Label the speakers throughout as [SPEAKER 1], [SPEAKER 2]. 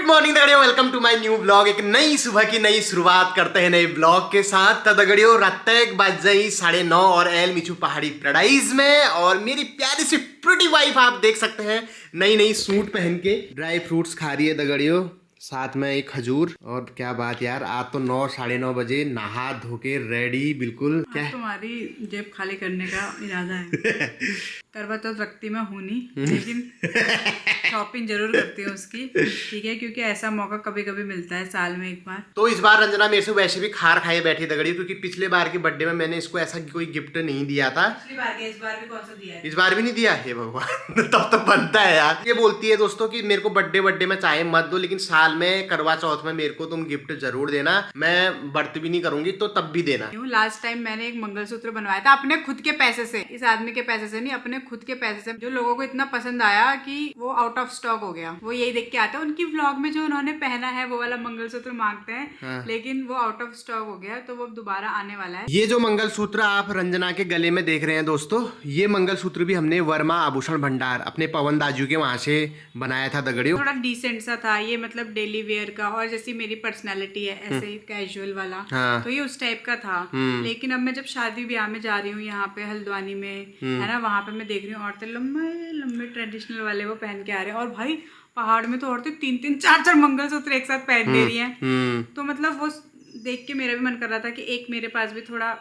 [SPEAKER 1] Morning दगड़ियों, welcome to my new blog. एक नई सुबह की नई शुरुआत करते हैं नए ब्लॉग के साथ। तो दगड़ियों रात एक बज गई 9:30 और एल मिचू पहाड़ी पैराडाइज में, और मेरी प्यारी सी प्रिटी वाइफ आप देख सकते हैं नई सूट पहन के ड्राई फ्रूट्स खा रही है दगड़ियों, साथ में एक खजूर। और क्या बात यार, आज तो 9-9:30 बजे नहा धो के रेडी बिल्कुल। क्या
[SPEAKER 2] तुम्हारी जेब खाली करने का इरादा है? करवा चौथ रखती मैं हूँ नहीं, लेकिन शॉपिंग जरूर करती हूँ उसकी, ठीक है, क्योंकि ऐसा मौका कभी कभी मिलता है साल में एक बार।
[SPEAKER 1] तो इस बार रंजना मेरे से वैसे भी खार खाए बैठी दगड़ी, क्योंकि पिछले बार के बर्थडे में मैंने इसको ऐसा कोई गिफ्ट नहीं दिया था।
[SPEAKER 2] पिछली बार इस बार भी कौन सा दिया है?
[SPEAKER 1] इस बार भी नहीं दिया है भगवान। तब तो बनता है यार। ये बोलती है दोस्तों कि मेरे को बर्थडे में चाहे मत दो, लेकिन साल में करवा चौथ में मेरे को तुम गिफ्ट जरूर देना। मैं व्रत भी नहीं करूंगी तो तब भी देना।
[SPEAKER 2] लास्ट टाइम मैंने एक मंगलसूत्र बनवाया था अपने खुद के पैसे से, इस आदमी के पैसे से नहीं, अपने खुद के पैसे से, जो लोगों को इतना पसंद आया कि वो आउट ऑफ स्टॉक हो गया। वो यही देख के आते हैं उनकी व्लॉग में जो उन्होंने पहना है वो वाला मंगलसूत्र मांगते हैं। हाँ। लेकिन वो आउट ऑफ स्टॉक हो गया, तो वो दोबारा आने वाला है।
[SPEAKER 1] ये जो मंगलसूत्र आप रंजना के गले में देख रहे हैं दोस्तों, ये मंगलसूत्र भी हमने वर्मा आभूषण भंडार अपने पवन दाजू के वहाँ से बनाया था दगड़ियों।
[SPEAKER 2] थोड़ा डिसेंट सा था ये, मतलब डेली वेयर का, और जैसी मेरी पर्सनैलिटी है ऐसे कैजुअल वाला। हाँ। तो ये उस टाइप का था। लेकिन अब मैं जब शादी ब्याह में जा रही हूँ यहाँ पे हल्द्वानी में, है ना, वहाँ पे मैं देख रही हूँ औरतें लंबे ट्रेडिशनल वाले वो पहन के आ रहे हैं, और भाई पहाड़ में तो औरतें 3-3, 4-4 मंगलसूत्र एक साथ पहन ले रही हैं। तो मतलब वो देख के मेरा भी मन कर रहा था कि एक मेरे पास भी थोड़ा,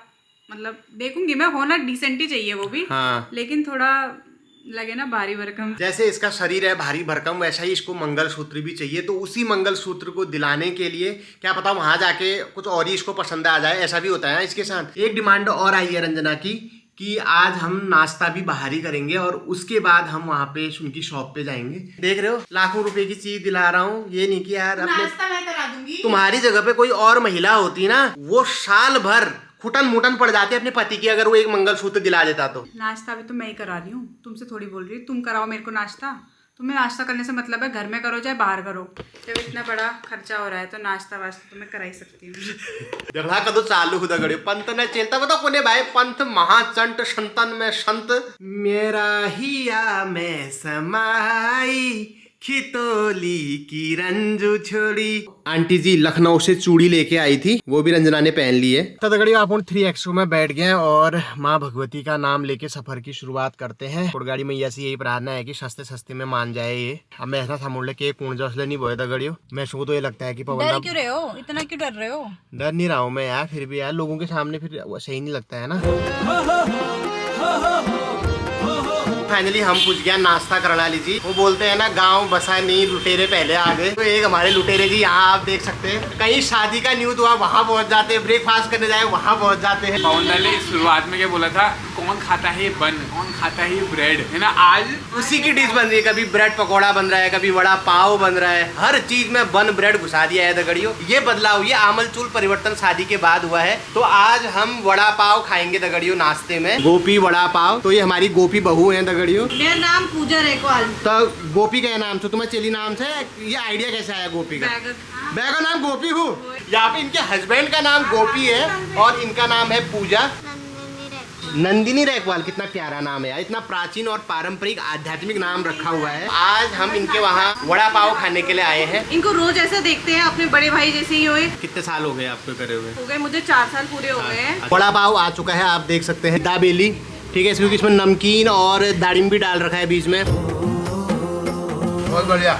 [SPEAKER 2] मतलब देखूंगी मैं, होना डिसेंट ही चाहिए वो भी। हाँ। लेकिन थोड़ा लगे ना भारी भरकम।
[SPEAKER 1] जैसे इसका शरीर है भारी भरकम, वैसा ही इसको मंगलसूत्र भी चाहिए। तो उसी मंगलसूत्र को दिलाने के लिए क्या पता वहां जाके कुछ और ही इसको पसंद आ जाए, ऐसा भी होता है। इसके साथ एक डिमांड और आई है रंजना की कि आज हम नाश्ता भी बाहर ही करेंगे, और उसके बाद हम वहाँ पे उनकी शॉप पे जाएंगे। देख रहे हो, लाखों रुपए की चीज दिला रहा हूँ। ये नहीं कि यार
[SPEAKER 2] नाश्ता मैं करा दूंगी।
[SPEAKER 1] तुम्हारी जगह पे कोई और महिला होती ना, वो साल भर खुटन मुटन पड़ जाते अपने पति की, अगर वो एक मंगलसूत्र दिला देता तो।
[SPEAKER 2] नाश्ता भी तो मैं ही करा रही हूँ, तुमसे थोड़ी बोल रही, तुम कराओ मेरे को नाश्ता। तुम्हें नाश्ता करने से मतलब है घर में करो चाहे बाहर करो, जब इतना बड़ा खर्चा हो रहा है तो नाश्ता वास्ता तो मैं करा ही सकती हूँ।
[SPEAKER 1] जगह कदो चालू खुदा गड़ियो पंत ने चलता बता कोने भाई, पंत महाचंट संतन में संत मेरा हिया में समाई खितोली की रंजू छोड़ी। आंटी जी लखनऊ से चूड़ी लेके आई थी, वो भी रंजना ने पहन ली है। तो दगड़ियों आप 3XO में बैठ गए और माँ भगवती का नाम लेके सफर की शुरुआत करते हैं। गुड़गाड़ी मैया से यही प्रार्थना है कि सस्ते सस्ते में मान जाए ये। अब मैं ऐसा समझ ले कि कौन जसले नहीं बोए दगड़ियों। मैं शुरू तो ये लगता है कि पवन,
[SPEAKER 2] डर क्यों रहे हो, इतना क्यों डर रहे हो?
[SPEAKER 1] डर नहीं रहा हूँ मैं यार, फिर भी यार लोगों के सामने फिर सही नहीं लगता है ना। फाइनली हम पूछ गया नाश्ता करना लीजिए। वो बोलते हैं ना गांव बसा नहीं लुटेरे पहले आ गए, तो एक हमारे लुटेरे जी यहाँ आप देख सकते हैं। कहीं शादी का न्यूज हुआ वहाँ पहुँच जाते हैं, ब्रेकफास्ट करने जाए वहाँ पहुँच जाते हैं।
[SPEAKER 3] पवन ने शुरुआत में क्या बोला था, कौन खाता है बन, कौन खाता है ब्रेड, है ना, आज
[SPEAKER 1] उसी की डिश बन रही है। कभी ब्रेड पकौड़ा बन रहा है, कभी वड़ा पाव बन रहा है, हर चीज में बन ब्रेड घुसा दिया है दगड़ियों। ये बदलाव, ये आमूलचूल परिवर्तन शादी के बाद हुआ है। तो आज हम वड़ा पाव खाएंगे दगड़ियों नाश्ते में, गोपी वड़ा पाव। तो ये हमारी गोपी बहू है दगड़ियों।
[SPEAKER 2] मेरा नाम पूजा रेकवाल।
[SPEAKER 1] तो गोपी का नाम से तुम्हें चेली नाम से ये आइडिया कैसे आया गोपी का? बैग का नाम गोपी हूँ। यहाँ पे इनके हस्बैंड का नाम गोपी है और इनका नाम है पूजा नंदिनी रेकवाल। कितना प्यारा नाम है यार, इतना प्राचीन और पारंपरिक आध्यात्मिक नाम रखा हुआ है। आज हम इनके वहाँ वड़ा पाव खाने के लिए आए हैं।
[SPEAKER 2] इनको रोज ऐसा देखते हैं, अपने बड़े भाई जैसे ही हुए।
[SPEAKER 1] कितने साल हो गए आपको करे हुए?
[SPEAKER 2] हो गए मुझे 4 साल पूरे हो गए हैं।
[SPEAKER 1] वड़ा पाव आ चुका है, आप देख सकते हैं दाबेली, ठीक है, क्योंकि इसमें नमकीन और दाड़िम भी डाल रखा है बीच में। बहुत बढ़िया,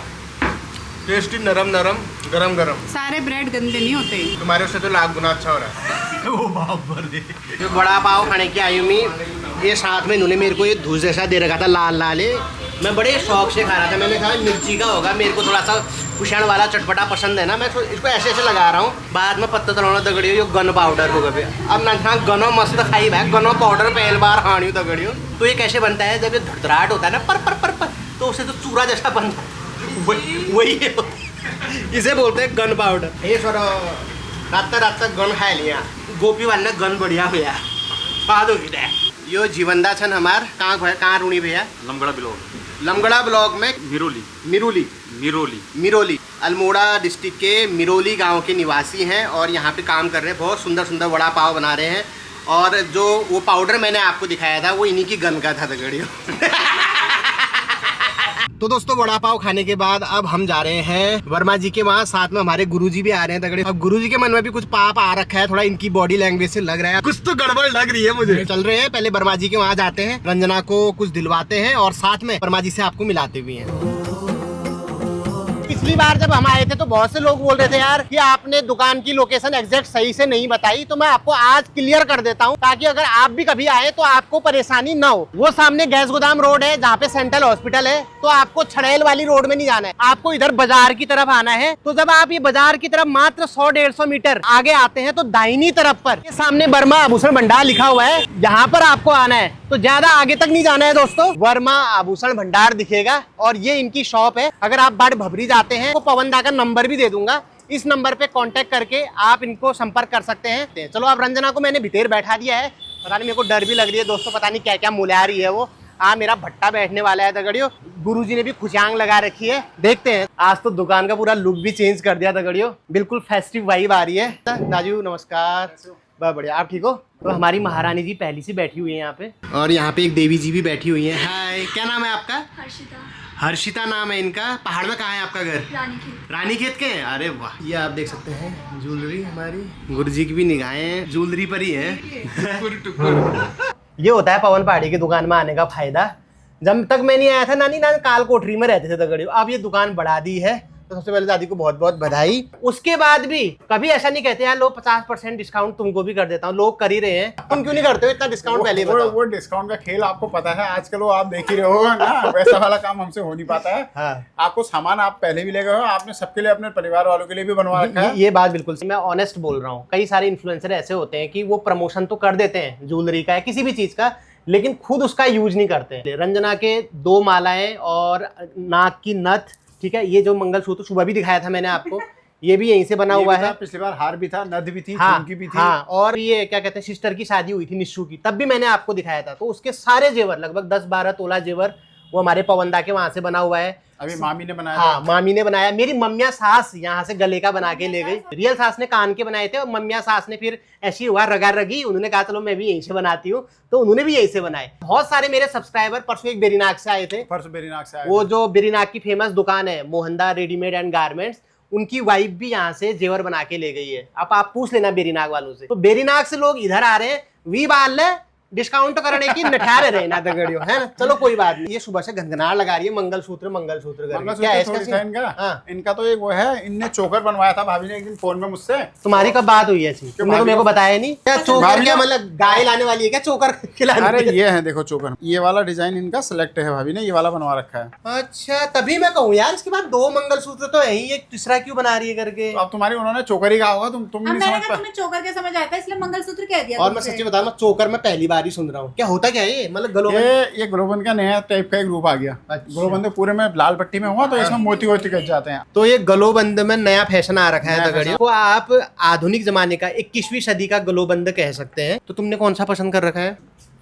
[SPEAKER 1] टेस्टी, नरम नरम, गरम गरम।
[SPEAKER 2] सारे ब्रेड गंदे नहीं होते,
[SPEAKER 1] तुम्हारे उससे तो लाख गुना अच्छा हो रहा है। वो बाप भर दे। जो बड़ा पाव खाने की आई हुई, ये साथ में इन्होंने मेरे को ये धूस जैसा दे रखा था, लाल लाल है। मैं बड़े शौक से खा रहा था, मैंने कहा मिर्ची का होगा, मेरे को थोड़ा सा कुशाण वाला चटपटा पसंद है ना, मैं इसको ऐसे ऐसे लगा रहा हूँ। बाद में पत्ता तलाना दगड़ियो यो गन पाउडर होगा पे। अब ना हाँ गनो मस्त खाई भाई, गनो पाउडर पहले बार खानी दगड़ियो। तो ये कैसे बनता है, जब ये धड़धड़ाहट होता है ना पर पर पर पर, तो उससे तो चूरा जैसा बनता है, वही है, इसे बोलते हैं गन पाउडर। ये सर रात गन खा लिया, गोपी वाले गन बढ़िया हुआ स्वाद हो गया। यो जीवंदा छन हमार कहाँ रूणी भैया? लमगड़ा ब्लॉक में मिरोली अल्मोड़ा डिस्ट्रिक्ट के मिरोली गांव के निवासी हैं, और यहाँ पे काम कर रहे हैं। बहुत सुंदर सुंदर वड़ा पाव बना रहे हैं, और जो वो पाउडर मैंने आपको दिखाया था वो इन्हीं की गन का था दगड़ियों। तो दोस्तों वड़ा पाव खाने के बाद अब हम जा रहे हैं वर्मा जी के वहाँ, साथ में हमारे गुरुजी भी आ रहे हैं तगड़े। अब गुरुजी के मन में भी कुछ पाप आ रखा है, थोड़ा इनकी बॉडी लैंग्वेज से लग रहा है कुछ तो गड़बड़ लग रही है मुझे। चल रहे हैं पहले वर्मा जी के वहाँ जाते हैं, रंजना को कुछ दिलवाते हैं और साथ में वर्मा जी से आपको मिलाते भी हैं। पिछली बार जब हम आए थे तो बहुत से लोग बोल रहे थे यार कि आपने दुकान की लोकेशन एग्जैक्ट सही से नहीं बताई, तो मैं आपको आज क्लियर कर देता हूँ ताकि अगर आप भी कभी आए तो आपको परेशानी ना हो। वो सामने गैस गोदाम रोड है जहाँ पे सेंट्रल हॉस्पिटल है, तो आपको छड़ैल वाली रोड में नहीं जाना है, आपको इधर बाजार की तरफ आना है। तो जब आप ये बाजार की तरफ मात्र 100-150 मीटर आगे आते हैं तो दाहिनी तरफ पर सामने वर्मा आभूषण भंडार लिखा हुआ है, यहाँ पर आपको आना है। तो ज्यादा आगे तक नहीं जाना है दोस्तों, वर्मा आभूषण भंडार दिखेगा और ये इनकी शॉप है। अगर आप बड़ भबरी जाते हैं तो पवन दा का नंबर भी दे दूंगा, इस नंबर पे कांटेक्ट करके आप इनको संपर्क कर सकते हैं। चलो अब रंजना को मैंने भीतर बैठा दिया है, पता नहीं मेरे को डर भी लग रही है दोस्तों, पता नहीं क्या क्या मुला रही है वो। मेरा भट्टा बैठने वाला है तगड़ियो, गुरुजी ने भी खुशांग लगा रखी है। देखते हैं, आज तो दुकान का पूरा लुक भी चेंज कर दिया तगड़ियो, बिल्कुल फेस्टिव वाइब आ रही है। दाजू नमस्कार, बहुत बढ़िया, आप ठीक हो? तो हमारी महारानी जी पहली से बैठी हुई है यहाँ पे, और यहाँ पे एक देवी जी भी बैठी हुई है। हाय, क्या नाम है आपका?
[SPEAKER 4] हर्षिता।
[SPEAKER 1] हर्षिता नाम है इनका। पहाड़ में कहाँ है आपका घर? रानीखेत के। अरे वाह, ये आप देख सकते हैं ज्वेलरी हमारी, गुरुजी की भी निगाहें ज्वेलरी पर ही है। ये होता है पवन पहाड़ी की दुकान में आने का फायदा। जब तक मैं नहीं आया था नानी काल कोठरी में रहते थे तगड़ियों, अब ये दुकान बढ़ा दी है, तो सबसे पहले दादी को बहुत बहुत बधाई। उसके बाद भी कभी ऐसा नहीं कहते यार लो 50% डिस्काउंट तुमको भी कर देता हूँ, लोग कर ही रहे हैं, तुम क्यों नहीं करते हो इतना डिस्काउंट? पहले बताओ।
[SPEAKER 5] वो डिस्काउंट का खेल आपको पता है, आजकल वो आप देख ही रहे हो ना, वैसा वाला काम हमसे हो नहीं पाता है।
[SPEAKER 1] हाँ।
[SPEAKER 5] आपको सामान आप पहले भी ले गए हो, आपने सबके लिए, अपने परिवार वालों के लिए भी बनवा रखा है।
[SPEAKER 1] ये बात बिल्कुल मैं ऑनेस्ट बोल रहा हूँ। कई सारे इन्फ्लुएंसर ऐसे होते हैं कि वो प्रमोशन तो कर देते हैं ज्वेलरी का या किसी भी चीज का, लेकिन खुद उसका यूज नहीं करते। रंजना के 2 मालाएं और नाक की नथ, ठीक है, ये जो मंगलसूत्र सुबह भी दिखाया था मैंने आपको, ये भी यहीं से बना हुआ है।
[SPEAKER 5] पिछली बार हार भी था, नथ भी थी,
[SPEAKER 1] हाँ,
[SPEAKER 5] झुमकी भी थी।
[SPEAKER 1] हाँ, और ये क्या कहते हैं, सिस्टर की शादी हुई थी निशु की, तब भी मैंने आपको दिखाया था। तो उसके सारे जेवर लगभग 10-12 तोला जेवर वो हमारे पवनदा के वहां से बना हुआ है।
[SPEAKER 5] अभी मामी ने बनाया।
[SPEAKER 1] हाँ, मामी ने बनाया। मेरी मम्मिया सास यहाँ से गले का बना के ले गई। रियल सास ने कान के बनाए थे और मम्मिया सास ने फिर ऐसी हुआ रगा रगी, उन्होंने कहा चलो मैं भी यहीं से बनाती हूँ, तो उन्होंने भी यहीं से बनाए। बहुत सारे मेरे सब्सक्राइबर परसों एक बेरीनाग से आए थे,
[SPEAKER 5] परसों बेरीनाग से आए।
[SPEAKER 1] वो जो बेरीनाग की फेमस दुकान है मोहनदा रेडीमेड एंड गारमेंट्स, उनकी वाइफ भी यहाँ से जेवर बना के ले गई है। अब आप पूछ लेना बेरीनाग वालों से। तो बेरीनाग से लोग इधर आ रहे हैं, वी बाल ले डिस्काउंट करने की नठारे रहे ना दगड़ियों, है ना। चलो कोई बात नहीं। ये सुबह से घनघनार लगा रही है, मंगलसूत्र क्या है इसका?
[SPEAKER 5] इनका
[SPEAKER 1] हाँ।
[SPEAKER 5] इनका तो एक वो है, इनने चोकर बनवाया था भाभी ने एक दिन फोन में मुझसे।
[SPEAKER 1] तुम्हारी कब बात हुई ऐसी? तुमने तो मेरे को बताया नहीं। क्या चोकर, क्या मतलब गाय लाने वाली है क्या चोकर खिलाने?
[SPEAKER 5] अरे ये है देखो चोकर, ये वाला डिजाइन इनका सिलेक्ट है, भाभी ने ये वाला बनवा रखा है।
[SPEAKER 1] अच्छा, तभी मैं कहूँ यार इसके बाद 2 मंगलसूत्र तो है ही, एक तीसरा क्यों बना रही है करके।
[SPEAKER 5] अब तुम्हारी उन्होंने चोकर ही कहा होगा, तुम नहीं समझ पाए।
[SPEAKER 4] तुम्हें चोकर क्या समझ आता है, इसलिए मंगलसूत्र कह दिया।
[SPEAKER 1] और मैं सच्ची बता रहा हूँ, चोकर मैं पहली बार ही सुन रहा हूँ। क्या होता क्या है मतलब गलों में?
[SPEAKER 5] ये ग्लोबंद का नया टाइप का एक रूप आ गया। ग्लोबंद पूरे में लाल पट्टी में हुआ, तो इसमें मोती वोती कट जाते हैं।
[SPEAKER 1] तो ये गलोबंद में नया फैशन आ रखा है तगड़ियों। तो आप आधुनिक जमाने का 21वीं सदी का गलोबंद कह सकते हैं। तो तुमने कौन सा पसंद कर रखा है?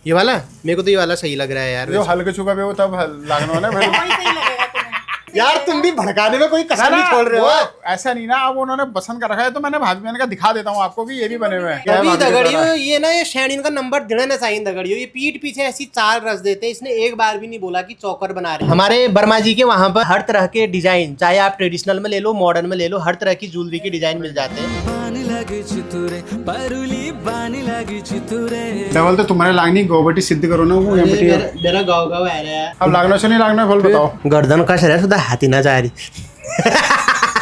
[SPEAKER 1] ये वाला? मेरे को तो ये वाला सही लग रहा है यार।
[SPEAKER 5] जो हल्के चुका भी हो तब लागने वाला है
[SPEAKER 4] वही सही लगेगा तुम्हें।
[SPEAKER 1] यार तुम भी भड़काने में कोई कसर नहीं छोड़ रहे हो।
[SPEAKER 5] ऐसा नहीं ना, अब उन्होंने पसंद कर रखा है तो मैंने कहा दिखा देता हूँ आपको कि ये भी बने हुए हैं।
[SPEAKER 1] अभी दगड़ियों ये ना, ये शैनिन का नंबर देना चाहिए दगड़ियों। ये पीठ पीछे ऐसी 4 रस देते हैं, इसने एक बार भी नहीं बोला कि चौकर बना रहे। हमारे वर्मा जी के वहाँ पर हर तरह के डिजाइन, चाहे आप ट्रेडिशनल में ले लो, मॉडर्न में ले लो, हर तरह की ज्वेलरी के डिजाइन मिल जाते हैं।
[SPEAKER 5] डबल तो तुम्हारे लागनी गोबटी सिद्ध करो ना, वो
[SPEAKER 1] मेरा गाँव गाँव आ रहा है।
[SPEAKER 5] अब लागना से नहीं लागना, बोल बताओ।
[SPEAKER 1] गर्दन का शरीर सुधा हाथी ना जा रही।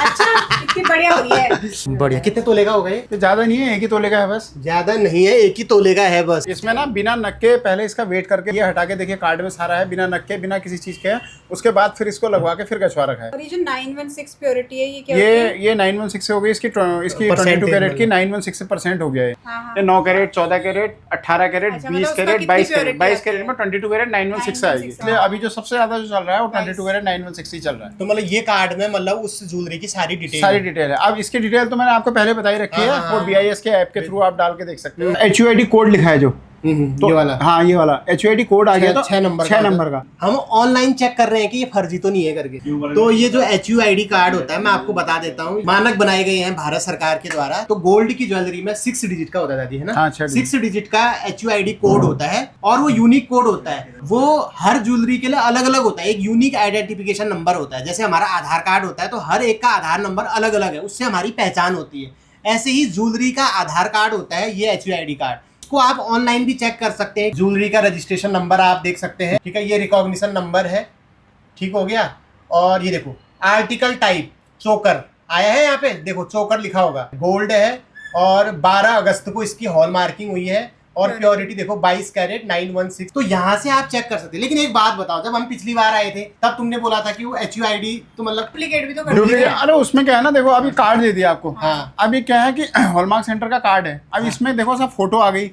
[SPEAKER 4] अच्छा, इतनी बढ़िया हो रही है।
[SPEAKER 1] बढ़िया। कितने तोले का हो गए?
[SPEAKER 5] ये ज्यादा नहीं है, एक ही तोले का है बस।
[SPEAKER 1] ज्यादा नहीं है, एक ही तोले का है बस।
[SPEAKER 5] इसमें ना बिना नक के पहले इसका वेट करके ये हटा के देखिए, कार्ड में सारा है, बिना नक के, बिना किसी चीज के, उसके बाद फिर इसको लगवा के फिर कछवा रखा है।
[SPEAKER 4] और ये जो 916 प्योरिटी है, ये क्या
[SPEAKER 5] ये 916 से हो गई, इसकी 22 कैरेट की 916% हो गया है। ये 9 carat, 14 carat, 18 carat, 20 carat, 22 carat, 22 carat में 22 कैरेट 916 आएगी। इसलिए अभी जो सबसे ज्यादा जो चल रहा है वो 22 कैरेट 916 ही चल रहा है।
[SPEAKER 1] तो मतलब ये कार्ड में मतलब उस ज्वेलरी की सारी
[SPEAKER 5] डिटेल है। अब इसकी डिटेल तो मैंने आपको पहले बताई रखी है, वो BIS के ऐप के थ्रू आप डाल के देख सकते हो। HUID कोड लिखा है जो तो
[SPEAKER 1] ये वाला
[SPEAKER 5] हाँ ये वाला HUID कोड आ गया तो
[SPEAKER 1] 6 नंबर
[SPEAKER 5] का
[SPEAKER 1] हम ऑनलाइन चेक कर रहे हैं कि ये फर्जी तो नहीं है करके। तो ये जो HUID कार्ड होता है मैं आपको बता देता हूँ, मानक बनाए गए हैं भारत सरकार के द्वारा। तो गोल्ड की ज्वेलरी में 6 डिजिट का होता है ना, 6 डिजिट का HUID कोड होता है और वो यूनिक कोड होता है। वो हर ज्वेलरी के लिए अलग अलग होता है, एक यूनिक आइडेंटिफिकेशन नंबर होता है। जैसे हमारा आधार कार्ड होता है तो हर एक का आधार नंबर अलग अलग है, उससे हमारी पहचान होती है। ऐसे ही ज्वेलरी का आधार कार्ड होता है ये HUID कार्ड, को आप ऑनलाइन भी चेक कर सकते हैं। ज्वेलरी का रजिस्ट्रेशन नंबर आप देख सकते हैं, ठीक है, ये रिकॉग्निशन नंबर है, ठीक हो गया। और ये देखो आर्टिकल टाइप चोकर आया है, यहाँ पे देखो चोकर लिखा होगा, गोल्ड है और 12 अगस्त को इसकी हॉल मार्किंग हुई है और प्योरिटी देखो 22 कैरेट 916। तो यहाँ से आप चेक कर सकते हैं। लेकिन एक बात बताओ, जब हम पिछली बार आए थे तब तुमने बोला था कि वो HUID तो मतलब
[SPEAKER 4] डुप्लीकेट भी तो कर
[SPEAKER 5] अरे उसमें क्या है ना, देखो अभी कार्ड दे दिया आपको।
[SPEAKER 1] हाँ।
[SPEAKER 5] अभी क्या है कि हॉलमार्क सेंटर का कार्ड है, अब इसमें देखो सब फोटो आ गई,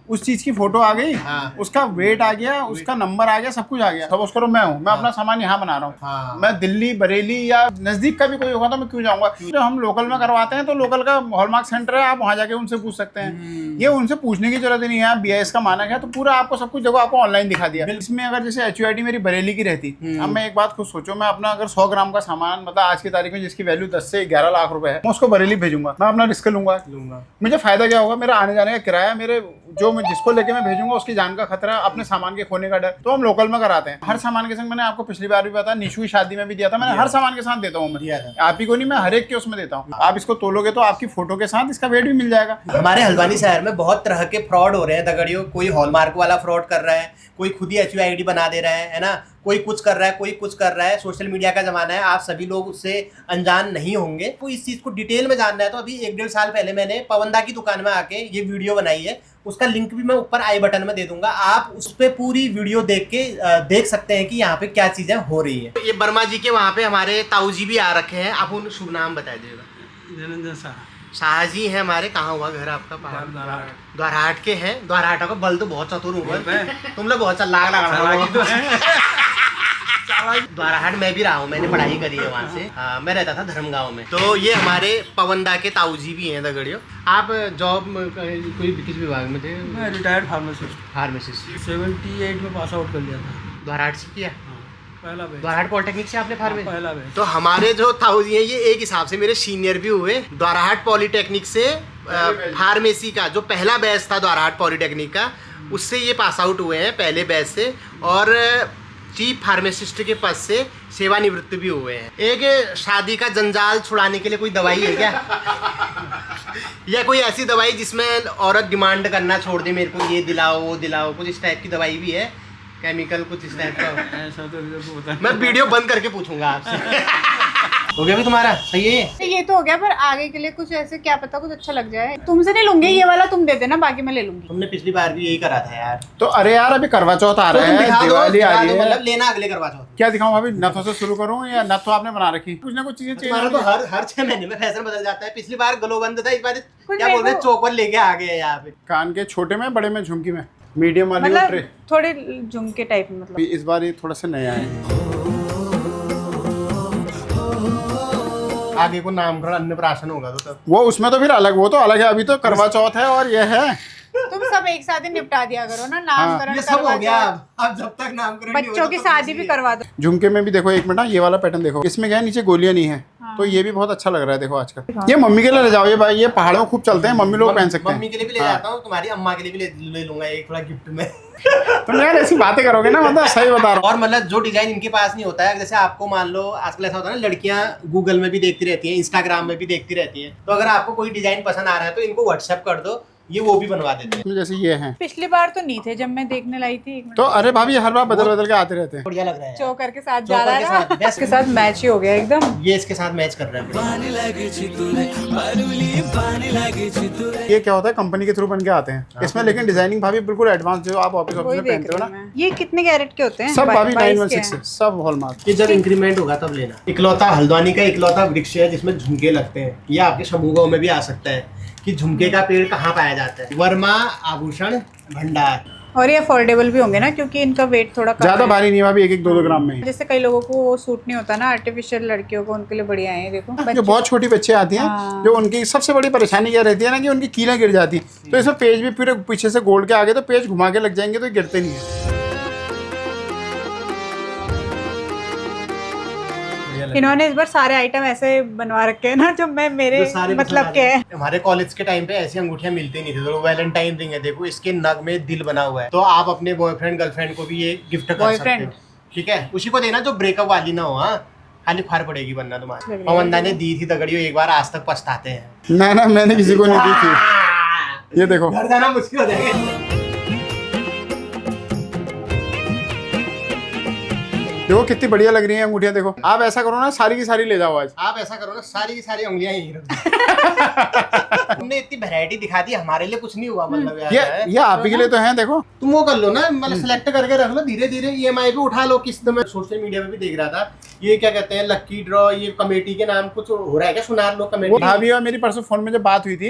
[SPEAKER 5] उस चीज की फोटो आ गई, उसका वेट आ गया, उसका नंबर आ गया, सब कुछ आ गया। सपोज करो मैं हूँ, मैं अपना सामान यहाँ बना रहा हूँ, मैं दिल्ली बरेली या नजदीक का भी कोई होगा तो मैं क्यों जाऊंगा। तो हम लोकल में करवाते हैं तो लोकल का हॉलमार्क सेंटर है, आप वहाँ जाके उनसे पूछ सकते हैं। ये उनसे पूछने की जरूरत नहीं है, BIS का मानक है तो पूरा आपको सब कुछ देखो आपको ऑनलाइन दिखा दिया। इसमें अगर जैसे HUID मेरी बरेली की रहती, अब मैं एक बात खुद सोचो, मैं अपना अगर 100 ग्राम का सामान मतलब आज की तारीख में जिसकी वैल्यू 10 से 11 लाख रुपए है, मैं उसको बरेली भेजूंगा, मैं अपना रिस्क लूंगा। मुझे फायदा क्या होगा, मेरा आने जाने का किराया, मेरे जो मैं जिसको लेके मैं भेजूंगा उसकी जान का खतरा, अपने सामान के खोने का डर। तो हम लोकल में कराते हैं हर सामान के संग। मैंने आपको पिछली बार भी बताया, निशु की शादी में भी दिया था मैंने, हर सामान के साथ देता हूँ मैं, आप ही को नहीं, मैं हर एक के उसमें देता हूँ। आप इसको तोलोगे तो आपकी फोटो के साथ इसका वेट भी मिल जाएगा।
[SPEAKER 1] हमारे हल्द्वानी शहर में बहुत तरह के फ्रॉड हो रहे हैं दगड़ियों। कोई हॉलमार्क वाला फ्रॉड कर रहा है, कोई खुद ही HUID बना दे रहा है ना, कोई कुछ कर रहा है, कोई कुछ कर रहा है। सोशल मीडिया का जमाना है, आप सभी लोग उससे अनजान नहीं होंगे। तो इस चीज को डिटेल में जानना है तो अभी 1-1.5 साल पहले मैंने पवनदा की दुकान में आके ये वीडियो बनाई है, उसका लिंक भी मैं ऊपर आई बटन में दे दूंगा। आप उस पर पूरी वीडियो देख के देख सकते हैं कि यहाँ पे क्या चीजें हो रही है। ये वर्मा जी के वहाँ पे हमारे ताऊ जी भी आ रखे हैं, आप उन शुभ नाम बता दीजिएगा। शाह जी है हमारे, कहाँ हुआ घर आपका? द्वारहाट के हैं। द्वारहाट का बल तो बहुत चतुर हुआ, तुम लोग बहुत लाग द्वारहाट में भी रहा हूँ, मैंने पढ़ाई करी है वहाँ से। हाँ, मैं रहता था धर्मगांव में। तो ये हमारे पवनदा के ताऊ जी भी हैं दगड़ियों। आप जॉब कोई किस विभाग में थे?
[SPEAKER 6] मैं रिटायर्ड फार्मासिस्ट 78 में पास आउट कर लिया था।
[SPEAKER 1] द्वारहाट से किया?
[SPEAKER 6] पहला बैच।
[SPEAKER 1] द्वारहाट पॉलिटेक्निक से आपने फार्मेसी?
[SPEAKER 6] पहला बैच।
[SPEAKER 1] तो हमारे जो ताऊ जी हैं ये एक हिसाब से मेरे सीनियर भी हुए। द्वारहाट पॉलिटेक्निक से फार्मेसी का जो पहला बैच था द्वारहाट पॉलिटेक्निक का, उससे ये पास आउट हुए हैं पहले बैच से, और चीफ फार्मासिस्ट के पद से सेवानिवृत्त भी हुए हैं। एक शादी का जंजाल छुड़ाने के लिए कोई दवाई है क्या? या कोई ऐसी दवाई जिसमें औरत डिमांड करना छोड़ दे, मेरे को ये दिलाओ वो दिलाओ, कुछ इस टाइप की दवाई भी है? केमिकल कुछ इस टाइप का?
[SPEAKER 6] ऐसा तो
[SPEAKER 1] मैं वीडियो बंद करके पूछूंगा आपसे। हो गया भी तुम्हारा? सही है
[SPEAKER 4] ये तो हो गया, पर आगे के लिए कुछ ऐसे क्या पता कुछ अच्छा लग जाए। तुमसे नहीं लूंगी, ये वाला तुम दे देना, बाकी मैं ले लूंगी।
[SPEAKER 1] तुमने पिछली बार भी यही करा था यार।
[SPEAKER 5] तो अरे यार अभी करवा चौथ आ रहा है, दिवाली आ रही है,
[SPEAKER 1] मतलब लेना अगले करवा चौथ।
[SPEAKER 5] क्या दिखाऊं अभी? नथों से शुरू करूं या नथ तो आपने बना रखी? कुछ ना कुछ चीजें
[SPEAKER 1] तुम्हारा तो हर 6 महीने में फैशन बदल जाता है। पिछली बार ग्लोबंद था, इस बार क्या बोल रहे हैं चौकर लेके आ गए यहाँ पे।
[SPEAKER 5] कान के छोटे में, बड़े में, झुमकी में, मीडियम वाली
[SPEAKER 4] मतलब थोड़े झुमके टाइप में। मतलब
[SPEAKER 5] इस बार ये थोड़ा सा नया है।
[SPEAKER 1] आगे को नामकरण अन्नप्राशन होगा तो तब
[SPEAKER 5] वो उसमें तो फिर अलग, वो तो अलग है। अभी तो करवा चौथ है और ये है।
[SPEAKER 4] तुम सब एक साथ ही निपटा दिया करो ना, नामकरण
[SPEAKER 1] ये सब हो गया। अब जब तक नामकरण नहीं
[SPEAKER 4] बच्चों की शादी भी करवा दो।
[SPEAKER 5] झुमके में भी देखो, एक मिनट, ये वाला पैटर्न देखो, इसमें क्या है नीचे गोलियां नहीं है। तो ये भी बहुत अच्छा लग रहा है देखो आजकल। ये मम्मी के लिए ले जाओ, ये भाई ये पहाड़ों में खूब चलते हैं, मम्मी लोग पहन सकते हैं।
[SPEAKER 1] मम्मी के लिए भी ले जाता हूँ, तुम्हारी अम्मा के लिए भी ले लूंगा एक थोड़ा गिफ्ट में।
[SPEAKER 5] तुम यार ऐसी बातें करोगे ना, मतलब सही बता रहा हूँ।
[SPEAKER 1] और मतलब जो डिजाइन इनके पास नहीं होता है, जैसे आपको मान लो आजकल ऐसा होता है ना, लड़कियां गूगल में भी देखती रहती हैं, इंस्टाग्राम में भी देखती रहती हैं। तो अगर आपको कोई डिजाइन पसंद आ रहा है तो इनको व्हाट्सएप कर दो, ये वो भी बनवा देते हैं।
[SPEAKER 5] जैसे ये हैं,
[SPEAKER 4] पिछली बार तो नहीं थे जब मैं देखने लाई थी।
[SPEAKER 5] तो अरे भाभी हर बार बदल बदल के आते रहते हैं।
[SPEAKER 1] बढ़िया लग रहा है।
[SPEAKER 4] चोकर के साथ जा रहा है,
[SPEAKER 1] चोकर
[SPEAKER 4] इसके साथ मैच ही हो गया एकदम।
[SPEAKER 1] ये इसके साथ मैच कर रहा है।
[SPEAKER 5] ये क्या होता है, कंपनी के थ्रू बन के आते हैं इसमें, लेकिन डिजाइनिंग भाभी बिल्कुल एडवांस जो आप ऑफिस में पहनते हो ना।
[SPEAKER 4] ये कितने कैरेट के होते हैं?
[SPEAKER 5] सब भाभी 916 सब हॉलमार्क।
[SPEAKER 1] ये जब इंक्रीमेंट होगा तब लेना। इकलौता हल्द्वानी का इकलौता वृक्ष है जिसमें झुमके लगते हैं। ये आपके समूहों में भी आ सकता है कि झुमके का पेड़ कहाँ पाया जाता है। वर्मा आभूषण भंडार,
[SPEAKER 4] और ये अफोर्डेबल भी होंगे ना, क्योंकि इनका वेट थोड़ा कम
[SPEAKER 5] ज्यादा
[SPEAKER 4] है।
[SPEAKER 5] भारी नहीं है भाभी, 1-1 2-2 ग्राम में ही।
[SPEAKER 4] जैसे कई लोगों को वो सूट नहीं होता ना, आर्टिफिशियल लड़कियों को, उनके लिए बढ़िया है। देखो
[SPEAKER 5] जो बहुत छोटी बच्चे आती हैं, जो उनकी सबसे बड़ी परेशानी क्या रहती है ना कि उनकी कीलें गिर जाती, तो इसमें पेज भी पूरे पीछे से गोल्ड के आगे तो पेज घुमा के लग जाएंगे तो गिरते नहीं है।
[SPEAKER 4] इन्होंने इस बार सारे आइटम ऐसे बनवा रखे हैं ना जो मैं मेरे मतलब के है।
[SPEAKER 1] हमारे कॉलेज के टाइम पे ऐसी अंगूठियां मिलती नहीं थी, तो वैलेंटाइन रिंग है, देखो इसके नग में दिल बना हुआ है, तो आप अपने बॉयफ्रेंड गर्लफ्रेड को भी ये गिफ्ट कर सकते हो, ठीक है। उसी को देना जो ब्रेकअप वाली ना हो, हाँ खाली फार पड़ेगी वरना तुम्हारी। पवनदा ने दी थी तगड़ियों, एक बार आज तक पछताते हैं।
[SPEAKER 5] ना मैंने किसी को नहीं दी थी। ये देखो
[SPEAKER 1] घर जाना मुश्किल हो जाएगा।
[SPEAKER 5] देखो कितनी बढ़िया लग रही है अंगूठियां, देखो आप ऐसा करो ना सारी की सारी ले जाओ आज।
[SPEAKER 1] आप ऐसा करो ना सारी की सारी उंगलियां यहीं रख दो। तुमने इतनी वैरायटी दिखा दी, हमारे लिए कुछ नहीं हुआ मतलब यार।
[SPEAKER 5] ये आप ही के लिए तो है, देखो
[SPEAKER 1] तुम वो कर लो ना, मतलब सिलेक्ट करके रख लो, धीरे धीरे EMI पे उठा लो किस्त में। सोशल मीडिया पे भी देख रहा था, ये क्या कहते हैं लक्की ड्रॉ, ये कमेटी के नाम कुछ हो रहा है क्या, सुनार लो कमेटी।
[SPEAKER 5] भाभी और मेरी परसों फोन में जब बात हुई थी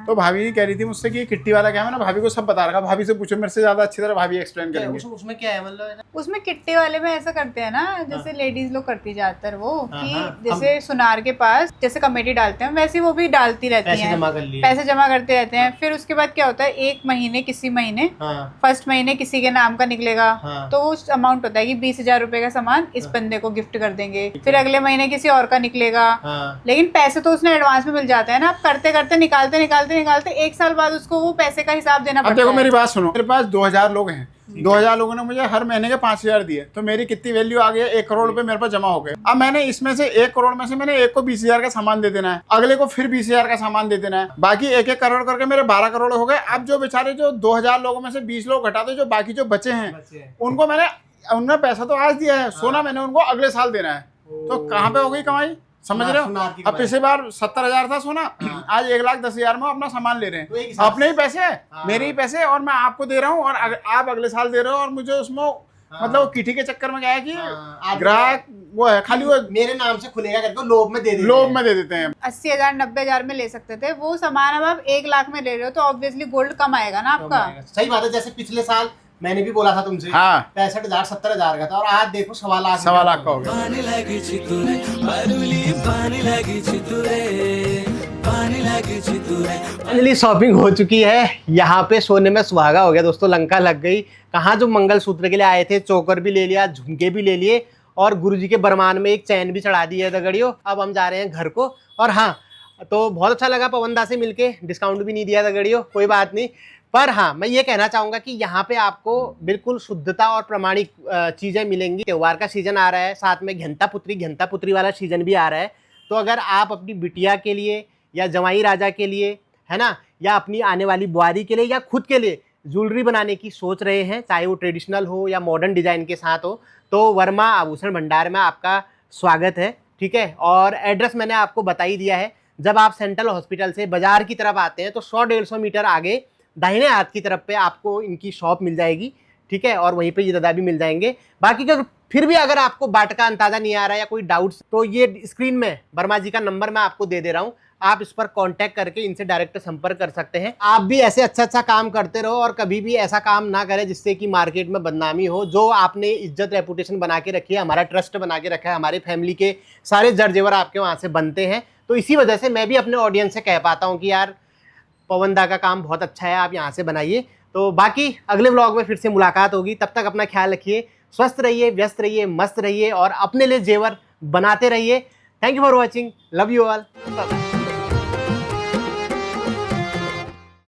[SPEAKER 5] तो भाभी कह रही थी मुझसे कि किट्टी वाला क्या है, मैंने भाभी को सब बता रखा। भाभी से पूछो, मेरे से ज्यादा अच्छी तरह भाभी एक्सप्लेन करेंगे।
[SPEAKER 1] उसमें क्या है मतलब?
[SPEAKER 4] उसमें किट्टी वाले में ऐसा करते हैं ना, जैसे लेडीज लोग करती ज्यादातर वो कि जैसे सुनार के पास जैसे कमेटी डालते हैं वैसे वो भी डालती रहती हैं, पैसे जमा करते रहते हैं। फिर उसके बाद क्या होता है, एक महीने किसी महीने फर्स्ट महीने किसी के नाम का निकलेगा, तो वो अमाउंट होता है कि 20,000 रुपए का सामान इस बंदे को गिफ्ट कर देंगे। फिर अगले महीने किसी और का निकलेगा, लेकिन पैसे तो उसने एडवांस में मिल जाते हैं ना। अब करते करते निकालते निकालते निकालते 1 साल बाद उसको वो पैसे का हिसाब देना पड़ता है।
[SPEAKER 5] देखो मेरी बात सुनो, मेरे पास 2000 लोग हैं, 2000 लोगों ने मुझे हर महीने के 5000 दिए, तो मेरी कितनी वैल्यू आ गई, 1 करोड़ रुपए मेरे पास जमा हो गए। अब मैंने इसमें से 1 करोड़ में से मैंने एक को 20,000 का सामान दे देना है, अगले को फिर 20,000 का सामान दे देना है, बाकी 1-1 करोड़ करके मेरे 12 करोड़ हो गए। अब जो बेचारे जो 2000 लोगों में से 20 लोग घटा दो, जो बाकी जो बचे हैं उनको उन्होंने पैसा तो आज दिया है, सोना मैंने उनको अगले साल देना है, तो कहाँ पे हो गई कमाई, समझ रहे हो। अब पिछली बार 70,000 था सोना, आज 1,10,000 में अपना सामान ले रहे हैं, अपने ही पैसे मेरे ही पैसे, और मैं आपको दे रहा हूँ और आप अगले साल दे रहे हो। और मुझे उसमें मतलब किटी के चक्कर में क्या है कि ग्राहक वो है खाली वो
[SPEAKER 1] मेरे नाम से खुलेगा करके लोभ में दे
[SPEAKER 5] देते हैं।
[SPEAKER 4] 80,000 90,000 में ले सकते थे वो सामान, अब आप 1 लाख में ले रहे हो तो ऑब्वियसली गोल्ड कम आएगा ना आपका।
[SPEAKER 1] सही बात है, जैसे पिछले साल मैंने भी बोला था तुमसे 65,000 70,000 का था, और आज देखो 1.25 लाख का हो गया। फाइनली शॉपिंग हो चुकी है, यहाँ पे सोने में सुहागा हो गया दोस्तों, लंका लग गई। कहाँ जो मंगलसूत्र के लिए आए थे, चोकर भी ले लिया, झुमके भी ले लिए, और गुरुजी के बरमान में एक चैन भी चढ़ा दी है दगड़ियों। अब हम जा रहे हैं घर को। और हाँ, तो बहुत अच्छा लगा पवनदा से मिलके, डिस्काउंट भी नहीं दिया दगड़ियों, कोई बात नहीं। पर हाँ, मैं ये कहना चाहूँगा कि यहाँ पे आपको बिल्कुल शुद्धता और प्रमाणिक चीज़ें मिलेंगी। त्योहार का सीजन आ रहा है, साथ में घंटा पुत्री वाला सीजन भी आ रहा है, तो अगर आप अपनी बिटिया के लिए या जवाई राजा के लिए, है ना, या अपनी आने वाली बुआरी के लिए या खुद के लिए ज्वेलरी बनाने की सोच रहे हैं, चाहे वो ट्रेडिशनल हो या मॉडर्न डिज़ाइन के साथ हो, तो वर्मा आभूषण भंडार में आपका स्वागत है, ठीक है। और एड्रेस मैंने आपको बता ही दिया है। जब आप सेंट्रल हॉस्पिटल से बाजार की तरफ आते हैं तो 100-150 मीटर आगे दाहिने हाथ की तरफ पे आपको इनकी शॉप मिल जाएगी, ठीक है। और वहीं पे ये दादा भी मिल जाएंगे। बाकी अगर फिर भी अगर आपको बाट का अंदाजा नहीं आ रहा है या कोई डाउट्स, तो ये स्क्रीन में वर्मा जी का नंबर मैं आपको दे रहा हूँ, आप इस पर कांटेक्ट करके इनसे डायरेक्ट संपर्क कर सकते हैं। आप भी ऐसे अच्छा काम करते रहो और कभी भी ऐसा काम ना करें जिससे कि मार्केट में बदनामी हो। जो आपने इज्जत रेपुटेशन बना के रखी है, हमारा ट्रस्ट बना के रखा है, हमारी फैमिली के सारे जर जेवर आपके वहाँ से बनते हैं, तो इसी वजह से मैं भी अपने ऑडियंस से कह पाता हूँ कि यार पवनदा का काम बहुत अच्छा है, आप यहाँ से बनाइए। तो बाकी अगले व्लॉग में फिर से मुलाकात होगी, तब तक अपना ख्याल रखिए, स्वस्थ रहिए, व्यस्त रहिए, मस्त रहिए और अपने लिए जेवर बनाते रहिए। Thank you for watching, love you all, bye bye.